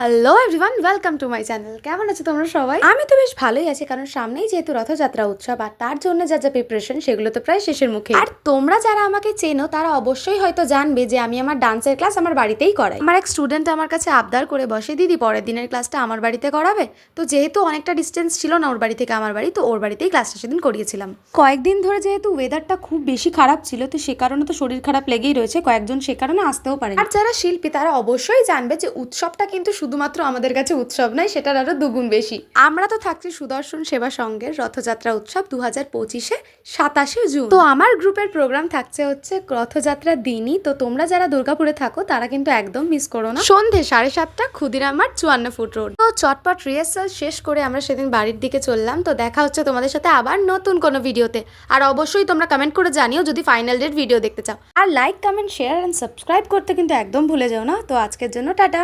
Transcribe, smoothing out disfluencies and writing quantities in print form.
Hello everyone, welcome to my channel. কেমন আছো তোমরা সবাই? আমি তো বেশ ভালোই আছি, কারণ সামনেই যেহেতু রথযাত্রা উৎসব, আর তার জন্য যা যা প্রিপারেশন সেগুলো তো প্রায় শেষের মুখে। আর তোমরা যারা আমাকে চেনো তারা অবশ্যই হয়তো জানবে যে আমি আমার ডান্সের ক্লাস আমার বাড়িতেই করাই। আমার এক স্টুডেন্ট আমার কাছে আবদার করে বসে, দিদি পরের দিনের ক্লাসটা আমার বাড়িতে করাবে। তো যেহেতু অনেকটা ডিস্টেন্স ছিল না ওর বাড়ি থেকে আমার বাড়ি, তো ওর বাড়িতেই ক্লাসটা সেদিন করিয়েছিলাম। কয়েকদিন ধরে যেহেতু ওয়েদারটা খুব বেশি খারাপ ছিল, তো সে কারণে তো শরীর খারাপ লেগেই রয়েছে, কয়েকজন সে কারণে আসতেও পারে। আর যারা শিল্পী তারা অবশ্যই জানবে যে উৎসবটা কিন্তু শুধুমাত্র আমাদের কাছে উৎসব নয়, সেটার আরো দুগুণ বেশি। আমরা তো থাকছি সুদর্শন সেবা সংঘের রথযাত্রা উৎসব 2025-এ 27শে জুন। তো আমার গ্রুপের প্রোগ্রাম থাকছে হচ্ছে রথযাত্রার দিনই। তো তোমরা যারা দুর্গাপুরে থাকো তারা কিন্তু একদম মিস করো না। সন্ধে 7:30 ক্ষুদিরাম মাঠ 54 ফুট রোড। তো চটপট রিহার্সাল শেষ করে আমরা সেদিন বাড়ির দিকে চললাম। তো দেখা হচ্ছে তোমাদের সাথে আবার নতুন কোনো ভিডিওতে। আর অবশ্যই তোমরা কমেন্ট করে জানিও যদি ফাইনাল ডেট ভিডিও দেখতে চাও। আর like, comment, share and subscribe করতে কিন্তু একদম ভুলে যাও না। তো আজকের জন্য টাটা।